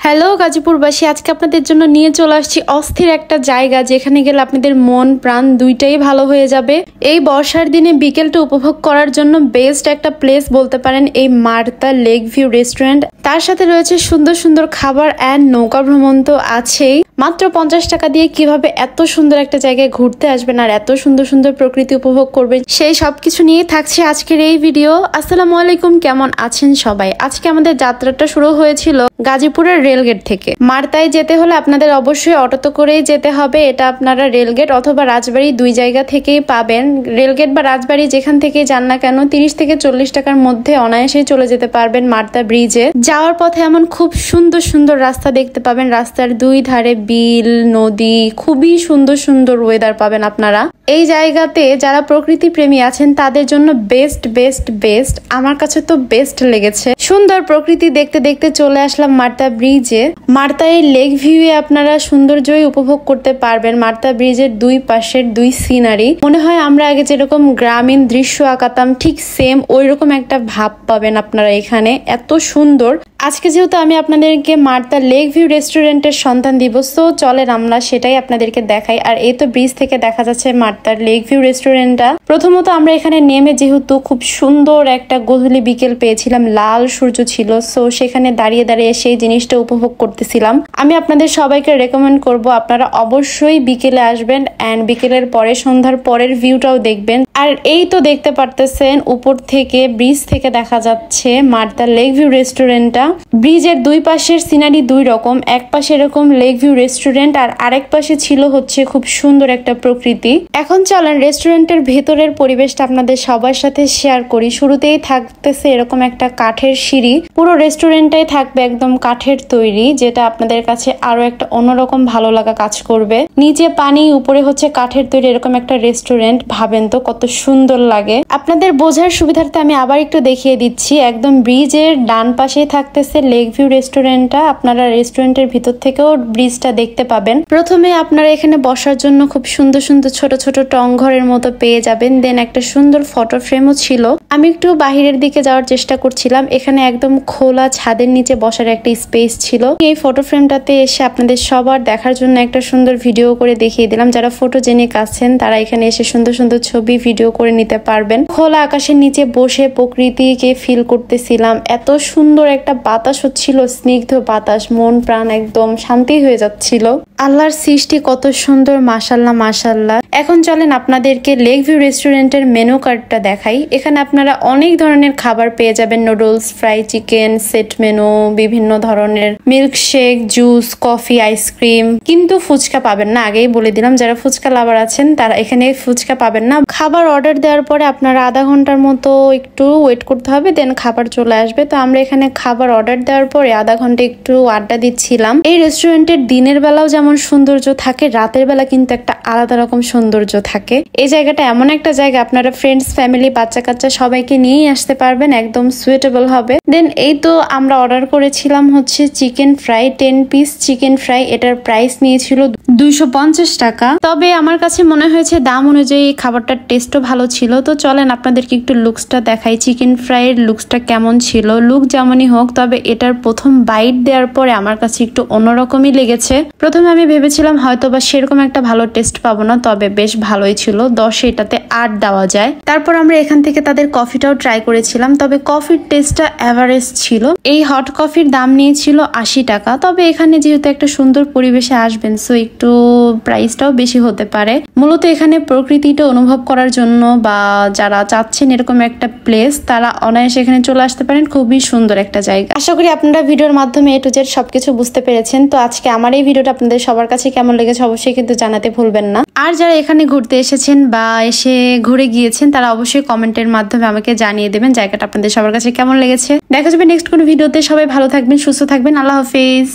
Hello গাজীপুরবাসী, আজকে আপনাদের জন্য নিয়ে চলে আসছি অস্থির একটা জায়গা যেখানে গেলে আপনাদের মন প্রাণ দুইটাই ভালো হয়ে যাবে। এই বর্ষার দিনে বিকেলটা উপভোগ করার জন্য বেস্ট একটা প্লেস বলতে পারেন এই মার্তা লেক ভিউ রেস্টুরেন্ট। তার সাথে রয়েছে সুন্দর সুন্দর খাবার অ্যান্ড নৌকা ভ্রমণ তো আছেই। মাত্র 50 টাকা দিয়ে কিভাবে এত সুন্দর একটা জায়গায় ঘুরতে আসবেন আর এত সুন্দর সুন্দর প্রকৃতি উপভোগ করবেন, সেই সবকিছু নিয়ে থাকছে আজকের এই ভিডিও। আসসালামু আলাইকুম, কেমন আছেন সবাই? আজকে আমাদের যাত্রাটা শুরু হয়েছিল গাজীপুরের রেলগেট থেকে। মার্তায় যেতে হলে আপনাদের অবশ্যই অটোতে করেই যেতে হবে। এটা আপনারা রেলগেট অথবা রাজবাড়ি দুই জায়গা থেকেই পাবেন। রেলগেট বা রাজবাড়ি যেখান থেকেই যান না কেন 30 থেকে 40 টাকার মধ্যে অনায়াসেই চলে যেতে পারবেন মার্তা ব্রিজে। যাওয়ার পথে এমন খুব সুন্দর সুন্দর রাস্তা দেখতে পাবেন। রাস্তার দুই ধারে বিল, নদী, খুবই সুন্দর সুন্দর ওয়েদার পাবেন আপনারা। এই জায়গাতে যারা প্রকৃতি প্রেমী আছেন তাদের জন্য বেস্ট বেস্ট বেস্ট। আমার কাছে তো বেস্ট লেগেছে। সুন্দর প্রকৃতি দেখতে দেখতে চলে আসলাম মার্তা ব্রিজে। মার্তা এই লেক ভিউয়ে আপনারা সৌন্দর্যই উপভোগ করতে পারবেন। মার্তা ব্রিজের দুই পাশের দুই সিনারি মনে হয় আমরা আগে যেরকম গ্রামীণ দৃশ্য আঁকাতাম ঠিক সেম ওই রকম একটা ভাব পাবেন আপনারা এখানে। এত সুন্দর। আজকে যেহেতু আমি আপনাদেরকে মার্তা লেক ভিউ রেস্টুরেন্টের সন্ধান দিব, তো চলেন আমরা সেটাই আপনাদেরকে দেখাই। আর এই তো ব্রিজ থেকে দেখা যাচ্ছে মার্তার লেক ভিউ রেস্টুরেন্টটা। প্রথমত আমরা এখানে নেমে যেহেতু খুব সুন্দর একটা গোধূলি বিকেল পেয়েছিলাম, লাল সূর্য ছিল, সো সেখানে দাঁড়িয়ে দাঁড়িয়ে সেই জিনিসটা উপভোগ করতেছিলাম। আমি আপনাদের সবাইকে রেকমেন্ড করব আপনারা অবশ্যই বিকেলে আসবেন অ্যান্ড বিকেলের পরে সন্ধ্যার পরের ভিউটাও দেখবেন। আর এই তো দেখতে পারতেছেন উপর থেকে ব্রিজ থেকে দেখা যাচ্ছে মার্তা লেক ভিউ রেস্টুরেন্টটা। ব্রিজের দুই পাশের সিনারি দুই রকম, এক পাশে এরকম লেক ভিউ রেস্টুরেন্ট আর আরেক পাশে ছিল হচ্ছে খুব সুন্দর একটা প্রকৃতি। এখন চলেন রেস্টুরেন্টের ভেতরের পরিবেশটা আপনাদের সবার সাথে শেয়ার করি। শুরুতেই থাকতেছে এরকম একটা কাঠের সিঁড়ি। পুরো রেস্টুরেন্টটাই থাকবে একদম কাঠের তৈরি, যেটা আপনাদের কাছে আরো একটা অন্যরকম ভালো লাগা কাজ করবে। নিচে পানি, উপরে হচ্ছে কাঠের তৈরি এরকম একটা রেস্টুরেন্ট। ভাবেন তো কত সুন্দর লাগে। আপনাদের বোঝার সুবিধার্থে আমি আবার একটু দেখিয়ে দিচ্ছি। একদম ব্রিজের ডান পাশেই থাকতেছে লেক ভিউ রেস্টুরেন্টটা। আপনারা রেস্টুরেন্টের ভিতর থেকেও ব্রিজটা দেখতে পাবেন। প্রথমে আপনারা এখানে বসার জন্য খুব সুন্দর সুন্দর ছোট ছোট টং ঘরের মতো পেয়ে যাবেন। দেন একটা সুন্দর ফটো ফ্রেমও ছিল। আমি একটু বাহিরের দিকে যাওয়ার চেষ্টা করছিলাম। এখানে একদম খোলা ছাদের নিচে বসার একটা স্পেস ছিল। এই ফটো ফ্রেমটাতে এসে আপনাদের সবার দেখার জন্য একটা সুন্দর ভিডিও করে দেখিয়ে দিলাম। যারা ফটোজেনিক আছেন তারা এখানে এসে সুন্দর সুন্দর ছবি ভিডিও করে নিতে পারবেন। খোলা আকাশের নিচে বসে প্রকৃতিকে ফিল করতেছিলাম। এত সুন্দর একটা বাতাস হচ্ছিল, স্নিগ্ধ বাতাস, মন প্রাণ একদম শান্তি হয়ে যাচ্ছিল। আল্লাহর সৃষ্টি কত সুন্দর, মাশাল্লাহ মাশাল্লাহ। এখন চলেন আপনাদেরকে লেক ভিউ রেস্টুরেন্টের মেনু কার্ডটা দেখাই। এখানে আপনারা অনেক ধরনের খাবার পেয়ে যাবেন। Noodles, fry chicken, set menu, বিভিন্ন ধরনের মিল্কশেক, জুস, কফি, আইসক্রিম। কিন্তু ফুচকা পাবেন না, আগেই বলে দিলাম। যারা ফুচকা লাভার আছেন তারা এখানে ফুচকা পাবেন না। খাবার অর্ডার দেওয়ার পরে আপনারা আধা ঘন্টার মতো একটু ওয়েট করতে হবে, দেন খাবার চলে আসবে। তো আমরা এখানে খাবার অর্ডার দেওয়ার পরে আধা ঘন্টা একটু আড্ডা দিচ্ছিলাম। এই রেস্টুরেন্টের দিনের বেলাও যেমন সৌন্দর্য থাকে, রাতের বেলা কিন্তু একটা আলাদা রকম সৌন্দর্য থাকে। এই জায়গাটা এমন একটা জায়গা আপনারা ফ্রেন্ডস, ফ্যামিলি, বাচ্চা কাচ্চা সবাইকে নিয়েই আসতে পারবেন, একদম সুইটেবল হবে। দেন এই তো আমরা অর্ডার করেছিলাম হচ্ছে chicken fry, 10 piece chicken fry. এটার প্রাইস নিয়েছিল 250 টাকা। তবে আমার কাছে মনে হয়েছে দাম অনুযায়ী খাবারটার টেস্টও ভালো ছিল। তো চলেন আপনাদেরকে একটু লুকসটা দেখাই। চিকেন ফ্রাইয়ের লুকসটা কেমন ছিল। লুক যেমনই হোক, তবে এটার প্রথম বাইট দেওয়ার পরে আমার কাছে একটু অন্যরকমই লেগেছে। প্রথমে আমি ভেবেছিলাম হয়তো বা সেরকম একটা ভালো টেস্ট পাবো না, তবে বেশ ভালোই ছিল। 10 এটাতে 8 দেওয়া যায়। তারপর আমরা এখান থেকে তাদের কফিটাও ট্রাই করেছিলাম, তবে কফির টেস্টটা এভারেজ ছিল। এই হট কফির দাম নিয়েছিল 80 টাকা। তবে এখানে যেহেতু একটা সুন্দর পরিবেশে আসবেন, সো একটু প্রাইসটাও বেশি হতে পারে। মূলত এখানে প্রকৃতিটা অনুভব করার জন্য বা যারা চাচ্ছেন এরকম একটা প্লেস, তারা অনায়াসে এখানে চলে আসতে পারেন। খুবই সুন্দর একটা জায়গা। আশা করি আপনারা ভিডিওর মাধ্যমে এ টু জেড সবকিছু বুঝতে পেরেছেন। তো আজকে আমার এই ভিডিওটা আপনাদের সবার কাছে কেমন লেগেছে অবশ্যই কিন্তু জানাতে ভুলবেন না। আর যারা এখানে ঘুরতে এসেছেন বা এসে ঘুরে গিয়েছেন তারা অবশ্যই কমেন্টের মাধ্যমে আমাকে জানিয়ে দেবেন জায়গাটা আপনাদের সবার কাছে কেমন লেগেছে। দেখা যাবে নেক্সট কোনো ভিডিওতে। সবাই ভালো থাকবেন, সুস্থ থাকবেন। আল্লাহ হাফেজ।